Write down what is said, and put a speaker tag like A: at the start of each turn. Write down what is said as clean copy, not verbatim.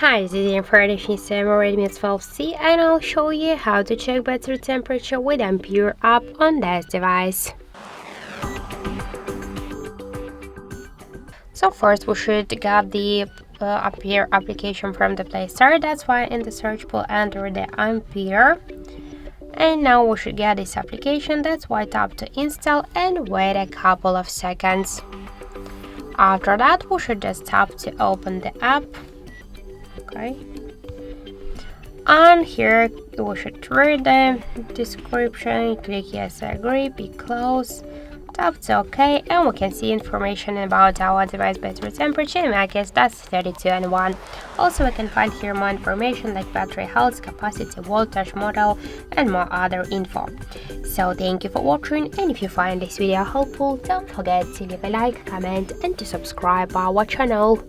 A: Hi, this is Ampere Xiaomi Redmi 12C and I'll show you how to check battery temperature with Ampere app on this device. So first we should get the Ampere application from the Play Store. That's why in the search bar enter the Ampere. And now we should get this application. That's why tap to install and wait a couple of seconds. After that we should just tap to open the app. Okay, and here we should read the description, click yes I agree, be close, tap to OK, and we can see information about our device battery temperature. In my case that's 32 and 1. Also we can find here more information like battery health, capacity, voltage, model and more other info. So thank you for watching, and if you find this video helpful, don't forget to leave a like, comment and to subscribe our channel.